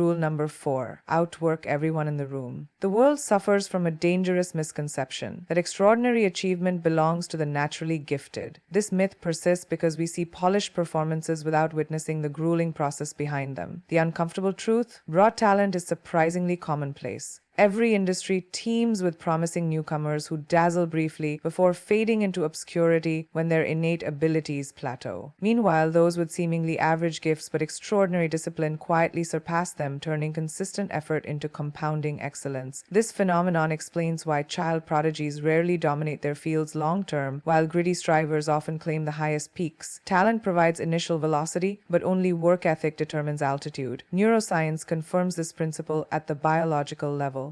Rule number 4. Outwork everyone in the room. The world suffers from a dangerous misconception that extraordinary achievement belongs to the naturally gifted. This myth persists because we see polished performances without witnessing the grueling process behind them. The uncomfortable truth: raw talent is surprisingly commonplace. Every industry teems with promising newcomers who dazzle briefly before fading into obscurity when their innate abilities plateau. Meanwhile, those with seemingly average gifts but extraordinary discipline quietly surpass them, turning consistent effort into compounding excellence. This phenomenon explains why child prodigies rarely dominate their fields long-term, while gritty strivers often claim the highest peaks. Talent provides initial velocity, but only work ethic determines altitude. Neuroscience confirms this principle at the biological level.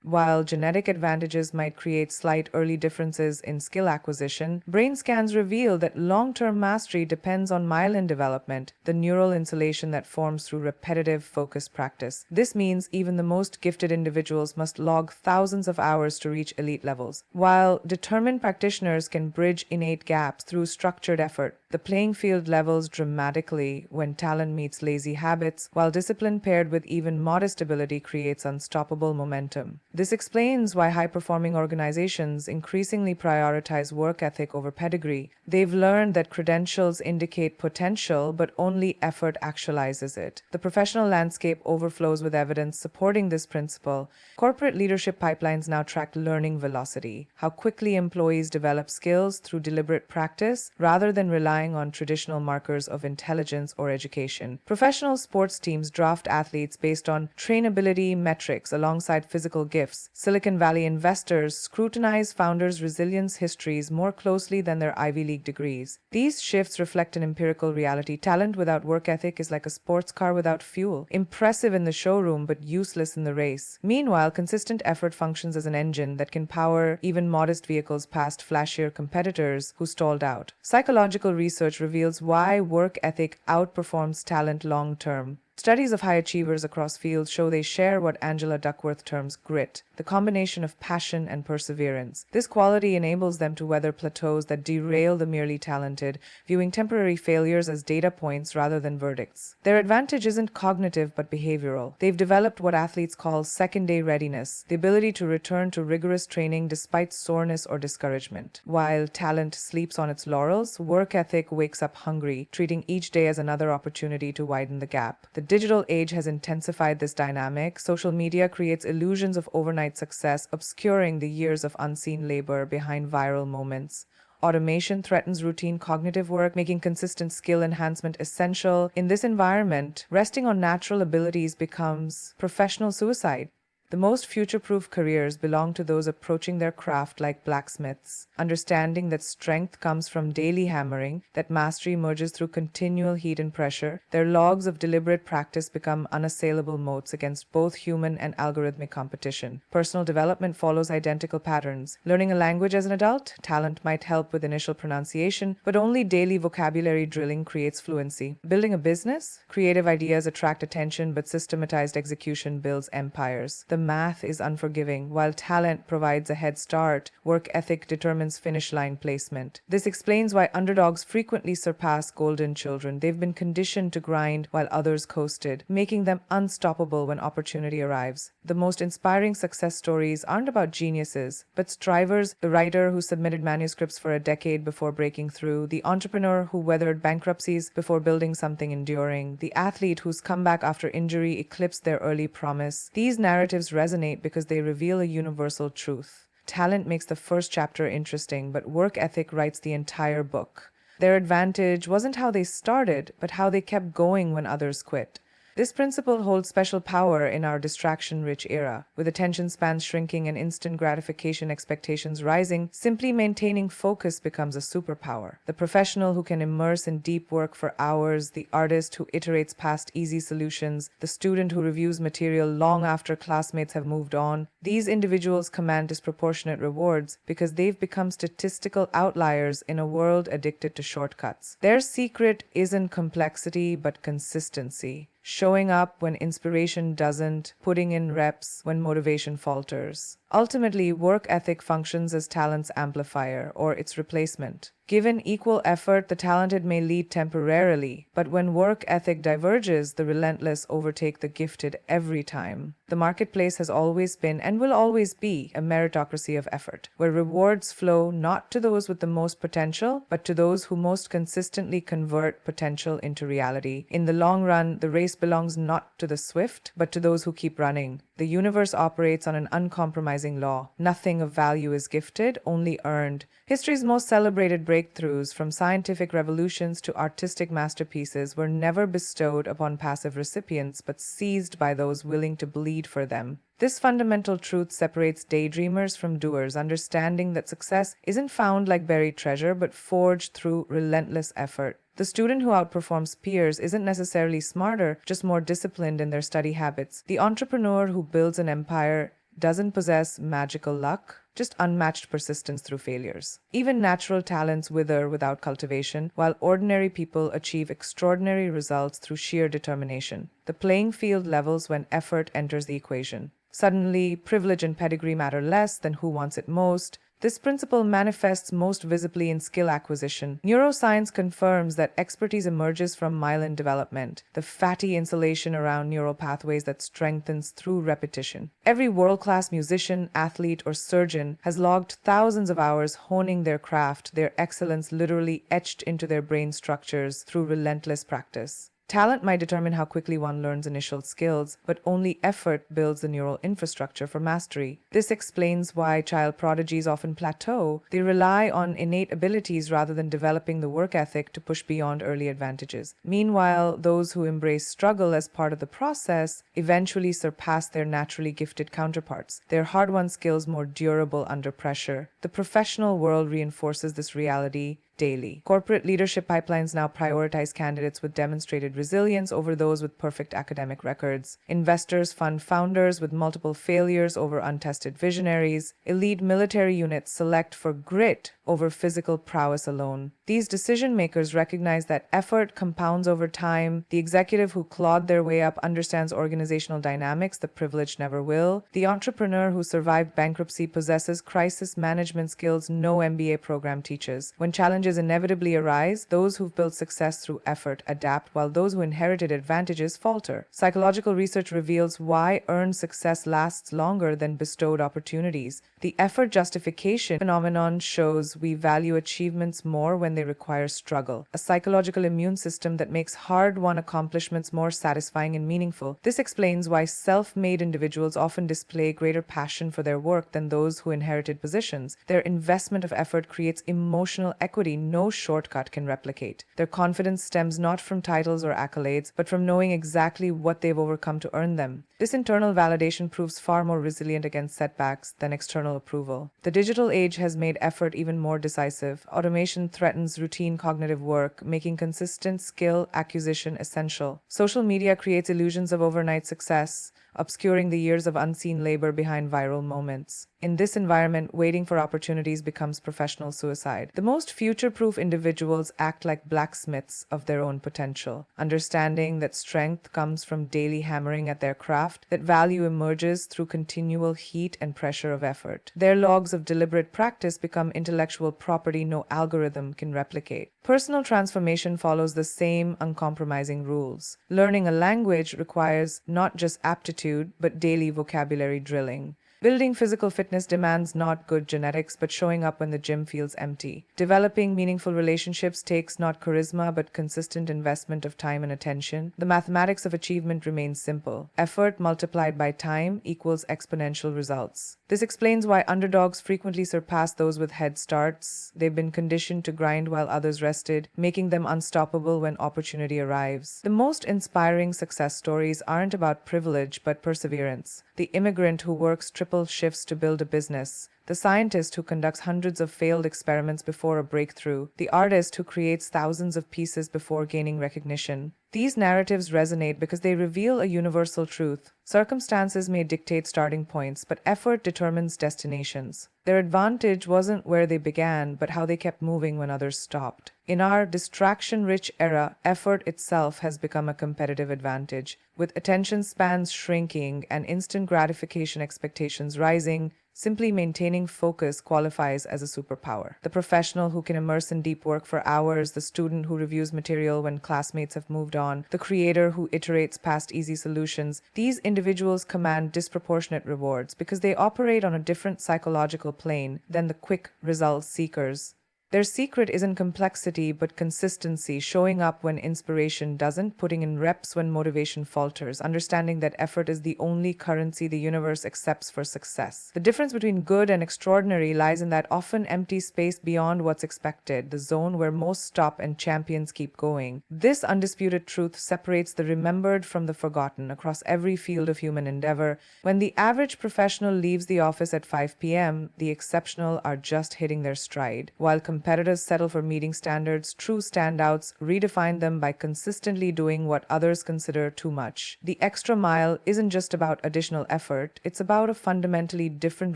While genetic advantages might create slight early differences in skill acquisition, brain scans reveal that long-term mastery depends on myelin development, the neural insulation that forms through repetitive, focused practice. This means even the most gifted individuals must log thousands of hours to reach elite levels. While determined practitioners can bridge innate gaps through structured effort, the playing field levels dramatically when talent meets lazy habits, while discipline paired with even modest ability creates unstoppable momentum. This explains why high-performing organizations increasingly prioritize work ethic over pedigree. They've learned that credentials indicate potential, but only effort actualizes it. The professional landscape overflows with evidence supporting this principle. Corporate leadership pipelines now track learning velocity, how quickly employees develop skills through deliberate practice, rather than relying on traditional markers of intelligence or education. Professional sports teams draft athletes based on trainability metrics alongside physical gifts. Silicon Valley investors scrutinize founders' resilience histories more closely than their Ivy League degrees. These shifts reflect an empirical reality. Talent without work ethic is like a sports car without fuel, impressive in the showroom but useless in the race. Meanwhile, consistent effort functions as an engine that can power even modest vehicles past flashier competitors who stalled out. Psychological research reveals why work ethic outperforms talent long-term. Studies of high achievers across fields show they share what Angela Duckworth terms grit, the combination of passion and perseverance. This quality enables them to weather plateaus that derail the merely talented, viewing temporary failures as data points rather than verdicts. Their advantage isn't cognitive but behavioral. They've developed what athletes call second-day readiness, the ability to return to rigorous training despite soreness or discouragement. While talent sleeps on its laurels, work ethic wakes up hungry, treating each day as another opportunity to widen the gap. The digital age has intensified this dynamic. Social media creates illusions of overnight success, obscuring the years of unseen labor behind viral moments. Automation threatens routine cognitive work, making consistent skill enhancement essential. In this environment, resting on natural abilities becomes professional suicide. The most future-proof careers belong to those approaching their craft like blacksmiths, understanding that strength comes from daily hammering, that mastery emerges through continual heat and pressure. Their logs of deliberate practice become unassailable moats against both human and algorithmic competition. Personal development follows identical patterns. Learning a language as an adult, talent might help with initial pronunciation, but only daily vocabulary drilling creates fluency. Building a business, creative ideas attract attention, but systematized execution builds empires. The math is unforgiving. While talent provides a head start, work ethic determines finish line placement. This explains why underdogs frequently surpass golden children. They've been conditioned to grind while others coasted, making them unstoppable when opportunity arrives. The most inspiring success stories aren't about geniuses, but strivers: the writer who submitted manuscripts for a decade before breaking through, the entrepreneur who weathered bankruptcies before building something enduring, the athlete whose comeback after injury eclipsed their early promise. These narratives resonate because they reveal a universal truth. Talent makes the first chapter interesting, but work ethic writes the entire book. Their advantage wasn't how they started, but how they kept going when others quit. This principle holds special power in our distraction-rich era. With attention spans shrinking and instant gratification expectations rising, simply maintaining focus becomes a superpower. The professional who can immerse in deep work for hours, the artist who iterates past easy solutions, the student who reviews material long after classmates have moved on, these individuals command disproportionate rewards because they've become statistical outliers in a world addicted to shortcuts. Their secret isn't complexity, but consistency. Showing up when inspiration doesn't, putting in reps when motivation falters. Ultimately, work ethic functions as talent's amplifier or its replacement. Given equal effort, the talented may lead temporarily, but when work ethic diverges, the relentless overtake the gifted every time. The marketplace has always been and will always be a meritocracy of effort, where rewards flow not to those with the most potential, but to those who most consistently convert potential into reality. In the long run, the race belongs not to the swift, but to those who keep running. The universe operates on an uncompromising law. Nothing of value is gifted, only earned. History's most celebrated breakthroughs, from scientific revolutions to artistic masterpieces, were never bestowed upon passive recipients, but seized by those willing to bleed for them. This fundamental truth separates daydreamers from doers, understanding that success isn't found like buried treasure, but forged through relentless effort. The student who outperforms peers isn't necessarily smarter, just more disciplined in their study habits. The entrepreneur who builds an empire doesn't possess magical luck, just unmatched persistence through failures. Even natural talents wither without cultivation, while ordinary people achieve extraordinary results through sheer determination. The playing field levels when effort enters the equation. Suddenly, privilege and pedigree matter less than who wants it most. This principle manifests most visibly in skill acquisition. Neuroscience confirms that expertise emerges from myelin development, the fatty insulation around neural pathways that strengthens through repetition. Every world-class musician, athlete, or surgeon has logged thousands of hours honing their craft, their excellence literally etched into their brain structures through relentless practice. Talent might determine how quickly one learns initial skills, but only effort builds the neural infrastructure for mastery. This explains why child prodigies often plateau. They rely on innate abilities rather than developing the work ethic to push beyond early advantages. Meanwhile, those who embrace struggle as part of the process eventually surpass their naturally gifted counterparts, their hard-won skills more durable under pressure. The professional world reinforces this reality daily. Corporate leadership pipelines now prioritize candidates with demonstrated resilience over those with perfect academic records. Investors fund founders with multiple failures over untested visionaries. Elite military units select for grit over physical prowess alone. These decision makers recognize that effort compounds over time. The executive who clawed their way up understands organizational dynamics the privileged never will. The entrepreneur who survived bankruptcy possesses crisis management skills no MBA program teaches. When challenges inevitably arise, those who've built success through effort adapt, while those who inherited advantages falter. Psychological research reveals why earned success lasts longer than bestowed opportunities. The effort justification phenomenon shows we value achievements more when they require struggle, a psychological immune system that makes hard-won accomplishments more satisfying and meaningful. This explains why self-made individuals often display greater passion for their work than those who inherited positions. Their investment of effort creates emotional equity no shortcut can replicate. Their confidence stems not from titles or accolades, but from knowing exactly what they've overcome to earn them. This internal validation proves far more resilient against setbacks than external approval. The digital age has made effort even more decisive. Automation threatens routine cognitive work, making consistent skill acquisition essential. Social media creates illusions of overnight success, obscuring the years of unseen labor behind viral moments. In this environment, waiting for opportunities becomes professional suicide. The most future-proof individuals act like blacksmiths of their own potential, understanding that strength comes from daily hammering at their craft, that value emerges through continual heat and pressure of effort. Their logs of deliberate practice become intellectual property no algorithm can replicate. Personal transformation follows the same uncompromising rules. Learning a language requires not just aptitude, but daily vocabulary drilling. Building physical fitness demands not good genetics, but showing up when the gym feels empty. Developing meaningful relationships takes not charisma, but consistent investment of time and attention. The mathematics of achievement remains simple. Effort multiplied by time equals exponential results. This explains why underdogs frequently surpass those with head starts. They've been conditioned to grind while others rested, making them unstoppable when opportunity arrives. The most inspiring success stories aren't about privilege, but perseverance. The immigrant who works triple shifts to build a business, the scientist who conducts hundreds of failed experiments before a breakthrough, the artist who creates thousands of pieces before gaining recognition. These narratives resonate because they reveal a universal truth. Circumstances may dictate starting points, but effort determines destinations. Their advantage wasn't where they began, but how they kept moving when others stopped. In our distraction-rich era, effort itself has become a competitive advantage. With attention spans shrinking and instant gratification expectations rising, Simply maintaining focus qualifies as a superpower. The professional who can immerse in deep work for hours, the student who reviews material when classmates have moved on, the creator who iterates past easy solutions, these individuals command disproportionate rewards because they operate on a different psychological plane than the quick results seekers. Their secret isn't complexity, but consistency, showing up when inspiration doesn't, putting in reps when motivation falters, understanding that effort is the only currency the universe accepts for success. The difference between good and extraordinary lies in that often empty space beyond what's expected, the zone where most stop and champions keep going. This undisputed truth separates the remembered from the forgotten across every field of human endeavor. When the average professional leaves the office at 5 p.m., the exceptional are just hitting their stride. While competitors settle for meeting standards, true standouts redefine them by consistently doing what others consider too much. The extra mile isn't just about additional effort, it's about a fundamentally different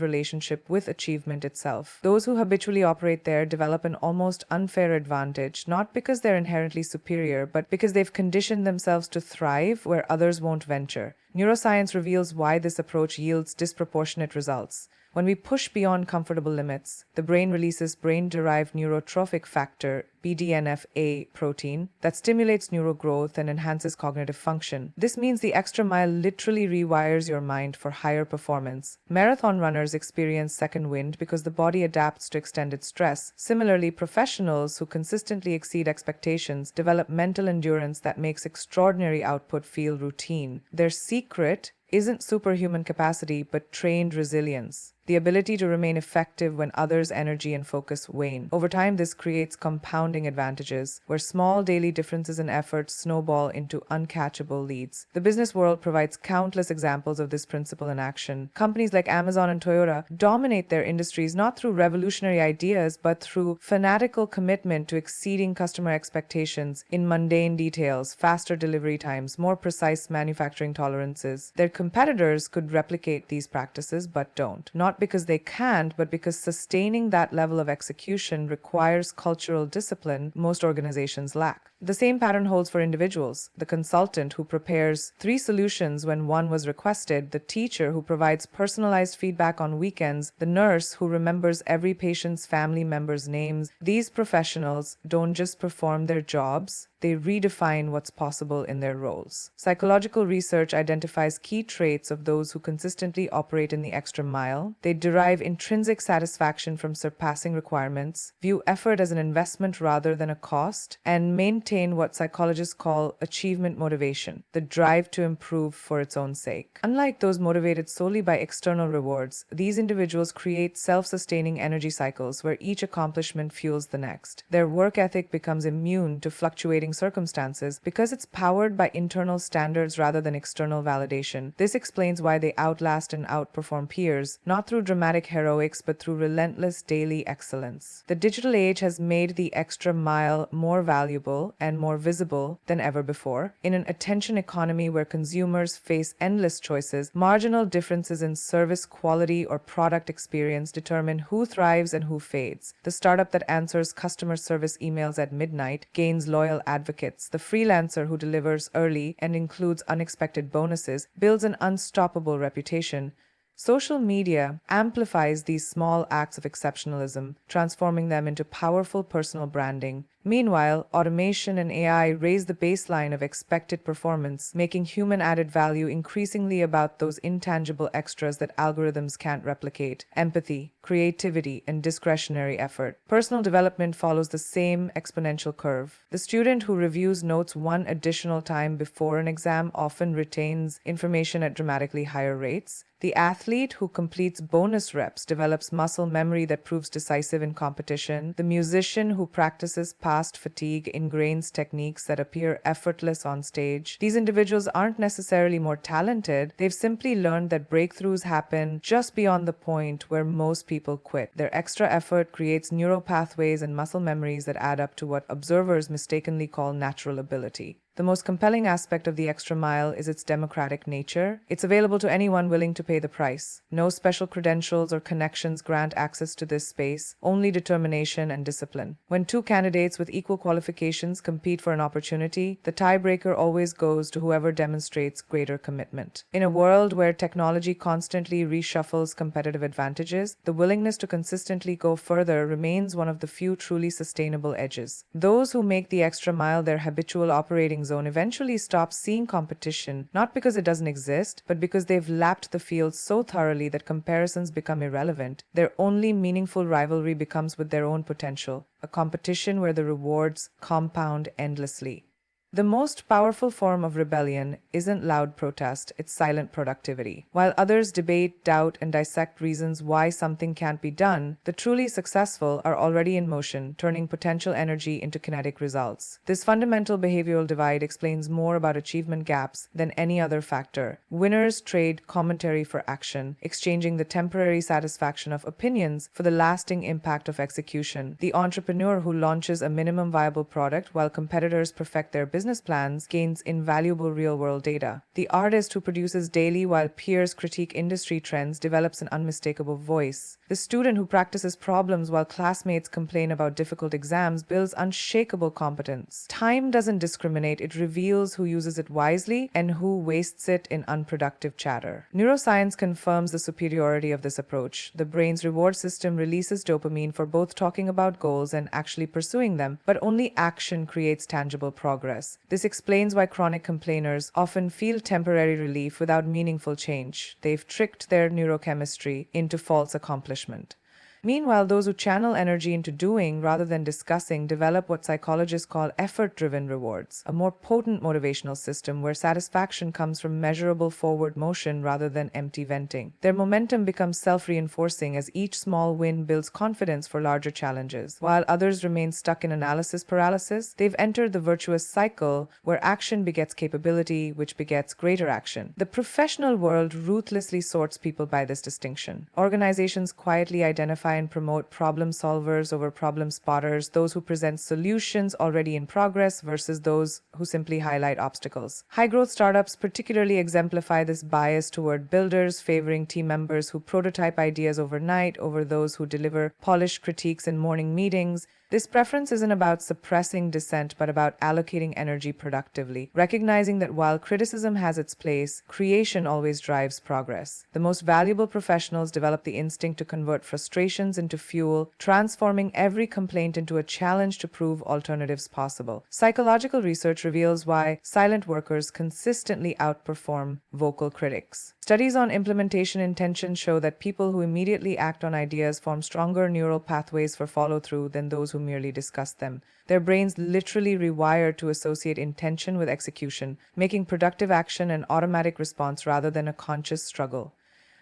relationship with achievement itself. Those who habitually operate there develop an almost unfair advantage, not because they're inherently superior, but because they've conditioned themselves to thrive where others won't venture. Neuroscience reveals why this approach yields disproportionate results. When we push beyond comfortable limits, the brain releases brain-derived neurotrophic factor, BDNF-A protein, that stimulates neurogrowth and enhances cognitive function. This means the extra mile literally rewires your mind for higher performance. Marathon runners experience second wind because the body adapts to extended stress. Similarly, professionals who consistently exceed expectations develop mental endurance that makes extraordinary output feel routine. Their secret isn't superhuman capacity, but trained resilience. The ability to remain effective when others' energy and focus wane. Over time, this creates compounding advantages, where small daily differences in effort snowball into uncatchable leads. The business world provides countless examples of this principle in action. Companies like Amazon and Toyota dominate their industries not through revolutionary ideas, but through fanatical commitment to exceeding customer expectations in mundane details, faster delivery times, more precise manufacturing tolerances. Their competitors could replicate these practices, but don't. Not because they can't, but because sustaining that level of execution requires cultural discipline most organizations lack. The same pattern holds for individuals. The consultant who prepares 3 solutions when one was requested, the teacher who provides personalized feedback on weekends, the nurse who remembers every patient's family member's names. These professionals don't just perform their jobs, they redefine what's possible in their roles. Psychological research identifies key traits of those who consistently operate in the extra mile. They derive intrinsic satisfaction from surpassing requirements, view effort as an investment rather than a cost, and maintain what psychologists call achievement motivation, the drive to improve for its own sake. Unlike those motivated solely by external rewards, these individuals create self-sustaining energy cycles where each accomplishment fuels the next. Their work ethic becomes immune to fluctuating circumstances because it's powered by internal standards rather than external validation. This explains why they outlast and outperform peers, not through dramatic heroics, but through relentless daily excellence. The digital age has made the extra mile more valuable and more visible than ever before. In an attention economy where consumers face endless choices, marginal differences in service quality or product experience determine who thrives and who fades. The startup that answers customer service emails at midnight gains loyal advocates. The freelancer who delivers early and includes unexpected bonuses builds an unstoppable reputation. Social media amplifies these small acts of exceptionalism, transforming them into powerful personal branding. Meanwhile, automation and AI raise the baseline of expected performance, making human added value increasingly about those intangible extras that algorithms can't replicate: empathy, creativity, and discretionary effort. Personal development follows the same exponential curve. The student who reviews notes one additional time before an exam often retains information at dramatically higher rates. The athlete who completes bonus reps develops muscle memory that proves decisive in competition. The musician who practices past fatigue ingrains techniques that appear effortless on stage. These individuals aren't necessarily more talented, they've simply learned that breakthroughs happen just beyond the point where most people quit. Their extra effort creates neural pathways and muscle memories that add up to what observers mistakenly call natural ability. The most compelling aspect of the extra mile is its democratic nature. It's available to anyone willing to pay the price. No special credentials or connections grant access to this space, only determination and discipline. When two candidates with equal qualifications compete for an opportunity, the tiebreaker always goes to whoever demonstrates greater commitment. In a world where technology constantly reshuffles competitive advantages, the willingness to consistently go further remains one of the few truly sustainable edges. Those who make the extra mile their habitual operating zone eventually stop seeing competition, not because it doesn't exist, but because they've lapped the field so thoroughly that comparisons become irrelevant. Their only meaningful rivalry becomes with their own potential, a competition where the rewards compound endlessly. The most powerful form of rebellion isn't loud protest, it's silent productivity. While others debate, doubt, and dissect reasons why something can't be done, the truly successful are already in motion, turning potential energy into kinetic results. This fundamental behavioral divide explains more about achievement gaps than any other factor. Winners trade commentary for action, exchanging the temporary satisfaction of opinions for the lasting impact of execution. The entrepreneur who launches a minimum viable product while competitors perfect their business plans gains invaluable real-world data. The artist who produces daily while peers critique industry trends develops an unmistakable voice. The student who practices problems while classmates complain about difficult exams builds unshakable competence. Time doesn't discriminate, it reveals who uses it wisely and who wastes it in unproductive chatter. Neuroscience confirms the superiority of this approach. The brain's reward system releases dopamine for both talking about goals and actually pursuing them, but only action creates tangible progress. This explains why chronic complainers often feel temporary relief without meaningful change. They've tricked their neurochemistry into false accomplishment. Meanwhile, those who channel energy into doing rather than discussing develop what psychologists call effort-driven rewards, a more potent motivational system where satisfaction comes from measurable forward motion rather than empty venting. Their momentum becomes self-reinforcing as each small win builds confidence for larger challenges. While others remain stuck in analysis paralysis, they've entered the virtuous cycle where action begets capability, which begets greater action. The professional world ruthlessly sorts people by this distinction. Organizations quietly identify and promote problem solvers over problem spotters, those who present solutions already in progress versus those who simply highlight obstacles. High-growth startups particularly exemplify this bias toward builders, favoring team members who prototype ideas overnight over those who deliver polished critiques in morning meetings. This preference isn't about suppressing dissent, but about allocating energy productively, recognizing that while criticism has its place, creation always drives progress. The most valuable professionals develop the instinct to convert frustrations into fuel, transforming every complaint into a challenge to prove alternatives possible. Psychological research reveals why silent workers consistently outperform vocal critics. Studies on implementation intention show that people who immediately act on ideas form stronger neural pathways for follow-through than those who merely discuss them. Their brains literally rewired to associate intention with execution, making productive action an automatic response rather than a conscious struggle.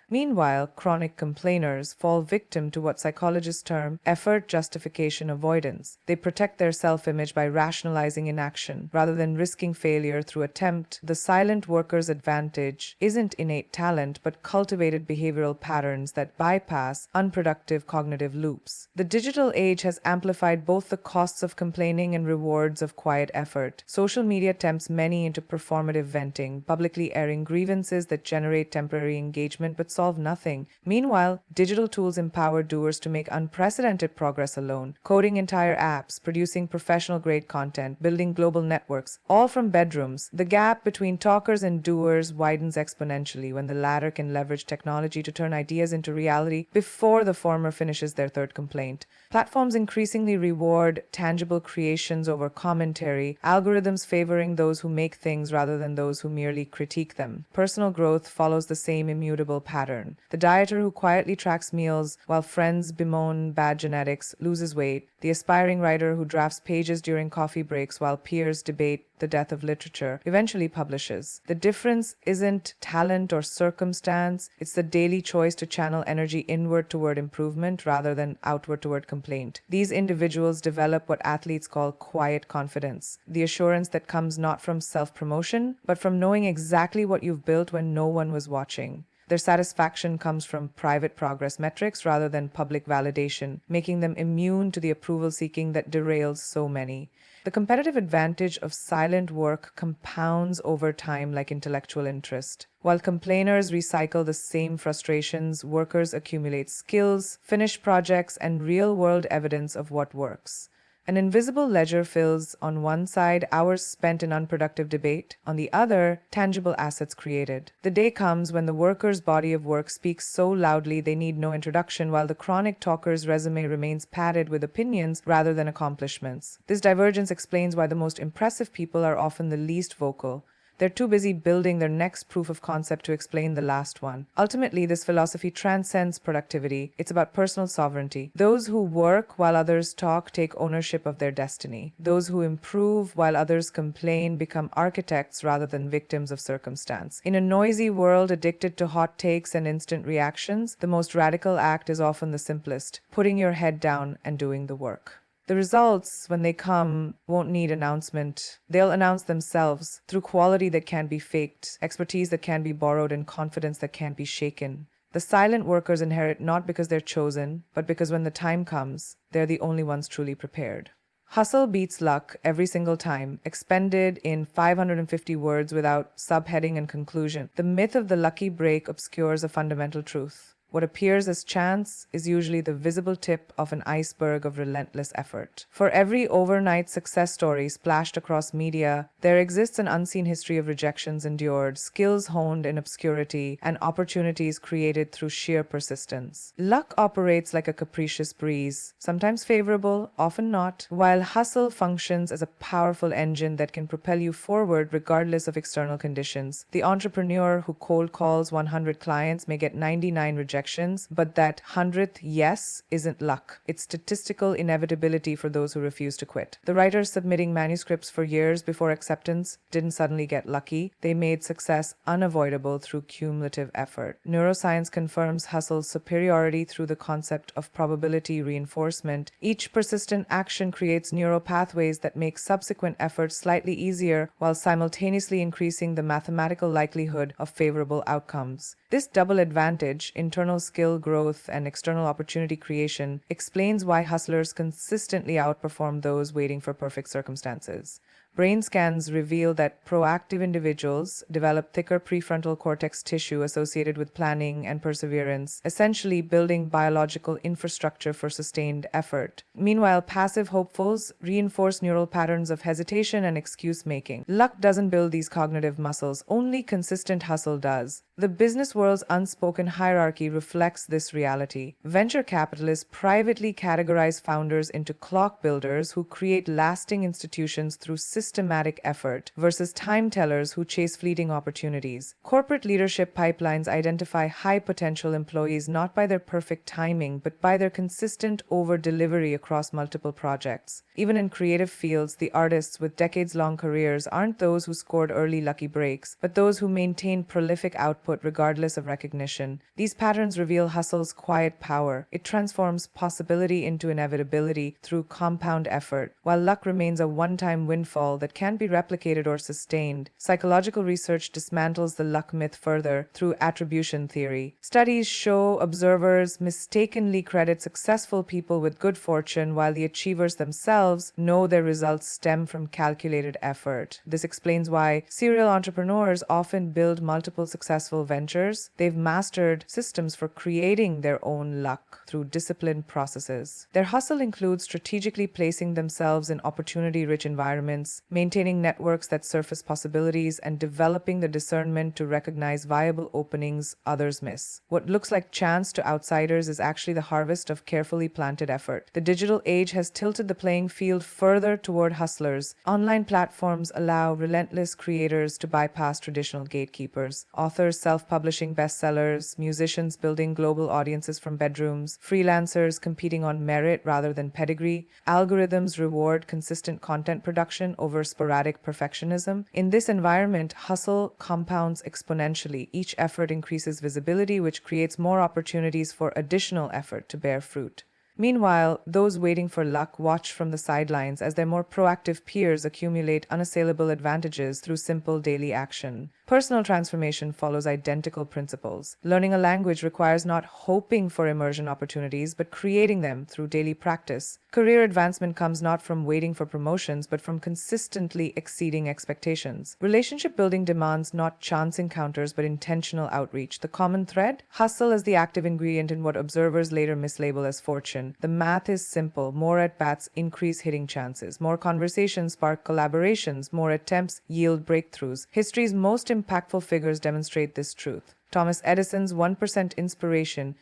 Meanwhile, chronic complainers fall victim to what psychologists term effort justification avoidance. They protect their self-image by rationalizing inaction rather than risking failure through attempt. The silent worker's advantage isn't innate talent, but cultivated behavioral patterns that bypass unproductive cognitive loops. The digital age has amplified both the costs of complaining and rewards of quiet effort. Social media tempts many into performative venting, publicly airing grievances that generate temporary engagement but solve nothing. Meanwhile, digital tools empower doers to make unprecedented progress alone, coding entire apps, producing professional-grade content, building global networks, all from bedrooms. The gap between talkers and doers widens exponentially when the latter can leverage technology to turn ideas into reality before the former finishes their third complaint. Platforms increasingly reward tangible creations over commentary, algorithms favoring those who make things rather than those who merely critique them. Personal growth follows the same immutable pattern. The dieter who quietly tracks meals while friends bemoan bad genetics loses weight. The aspiring writer who drafts pages during coffee breaks while peers debate the death of literature eventually publishes. The difference isn't talent or circumstance, it's the daily choice to channel energy inward toward improvement rather than outward toward complaint. These individuals develop what athletes call quiet confidence, the assurance that comes not from self-promotion, but from knowing exactly what you've built when no one was watching. Their satisfaction comes from private progress metrics rather than public validation, making them immune to the approval seeking that derails so many. The competitive advantage of silent work compounds over time like intellectual interest. While complainers recycle the same frustrations, workers accumulate skills, finish projects, and real-world evidence of what works. An invisible ledger fills, on one side, hours spent in unproductive debate, on the other, tangible assets created. The day comes when the worker's body of work speaks so loudly they need no introduction, while the chronic talker's resume remains padded with opinions rather than accomplishments. This divergence explains why the most impressive people are often the least vocal. They're too busy building their next proof of concept to explain the last one. Ultimately, this philosophy transcends productivity. It's about personal sovereignty. Those who work while others talk take ownership of their destiny. Those who improve while others complain become architects rather than victims of circumstance. In a noisy world addicted to hot takes and instant reactions, the most radical act is often the simplest: putting your head down and doing the work. The results, when they come, won't need announcement. They'll announce themselves through quality that can't be faked, expertise that can be borrowed, and confidence that can't be shaken. The silent workers inherit not because they're chosen, but because when the time comes, they're the only ones truly prepared. Hustle beats luck every single time, expended in 550 words without subheading and conclusion. The myth of the lucky break obscures a fundamental truth. What appears as chance is usually the visible tip of an iceberg of relentless effort. For every overnight success story splashed across media, there exists an unseen history of rejections endured, skills honed in obscurity, and opportunities created through sheer persistence. Luck operates like a capricious breeze, sometimes favorable, often not, while hustle functions as a powerful engine that can propel you forward regardless of external conditions. The entrepreneur who cold calls 100 clients may get 99 rejections, but that 100th yes isn't luck. It's statistical inevitability for those who refuse to quit. The writers submitting manuscripts for years before acceptance didn't suddenly get lucky. They made success unavoidable through cumulative effort. Neuroscience confirms hustle's superiority through the concept of probability reinforcement. Each persistent action creates neural pathways that make subsequent efforts slightly easier while simultaneously increasing the mathematical likelihood of favorable outcomes. This double advantage, internal skill growth and external opportunity creation, explains why hustlers consistently outperform those waiting for perfect circumstances. Brain scans reveal that proactive individuals develop thicker prefrontal cortex tissue associated with planning and perseverance, essentially building biological infrastructure for sustained effort. Meanwhile, passive hopefuls reinforce neural patterns of hesitation and excuse-making. Luck doesn't build these cognitive muscles, only consistent hustle does. The business world's unspoken hierarchy reflects this reality. Venture capitalists privately categorize founders into clock builders who create lasting institutions through systematic effort versus time tellers who chase fleeting opportunities. Corporate leadership pipelines identify high potential employees not by their perfect timing, but by their consistent over-delivery across multiple projects. Even in creative fields, the artists with decades-long careers aren't those who scored early lucky breaks, but those who maintain prolific output regardless of recognition. These patterns reveal hustle's quiet power. It transforms possibility into inevitability through compound effort. While luck remains a one-time windfall that can't be replicated or sustained, psychological research dismantles the luck myth further through attribution theory. Studies show observers mistakenly credit successful people with good fortune while the achievers themselves know their results stem from calculated effort. This explains why serial entrepreneurs often build multiple successful ventures. They've mastered systems for creating their own luck through disciplined processes. Their hustle includes strategically placing themselves in opportunity-rich environments, maintaining networks that surface possibilities, and developing the discernment to recognize viable openings others miss. What looks like chance to outsiders is actually the harvest of carefully planted effort. The digital age has tilted the playing field further toward hustlers. Online platforms allow relentless creators to bypass traditional gatekeepers. Authors self-publishing bestsellers, musicians building global audiences from bedrooms, freelancers competing on merit rather than pedigree. Algorithms reward consistent content production over sporadic perfectionism. In this environment, hustle compounds exponentially. Each effort increases visibility, which creates more opportunities for additional effort to bear fruit. Meanwhile, those waiting for luck watch from the sidelines as their more proactive peers accumulate unassailable advantages through simple daily action. Personal transformation follows identical principles. Learning a language requires not hoping for immersion opportunities, but creating them through daily practice. Career advancement comes not from waiting for promotions, but from consistently exceeding expectations. Relationship building demands not chance encounters, but intentional outreach. The common thread? Hustle is the active ingredient in what observers later mislabel as fortune. The math is simple. More at-bats increase hitting chances. More conversations spark collaborations. More attempts yield breakthroughs. History's most impactful figures demonstrate this truth. Thomas Edison's 1% inspiration,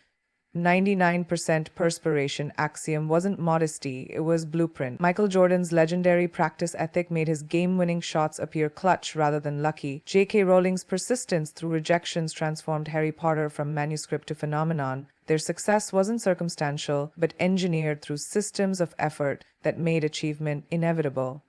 99% perspiration axiom wasn't modesty, it was blueprint. Michael Jordan's legendary practice ethic made his game-winning shots appear clutch rather than lucky. J.K. Rowling's persistence through rejections transformed Harry Potter from manuscript to phenomenon. Their success wasn't circumstantial, but engineered through systems of effort that made achievement inevitable.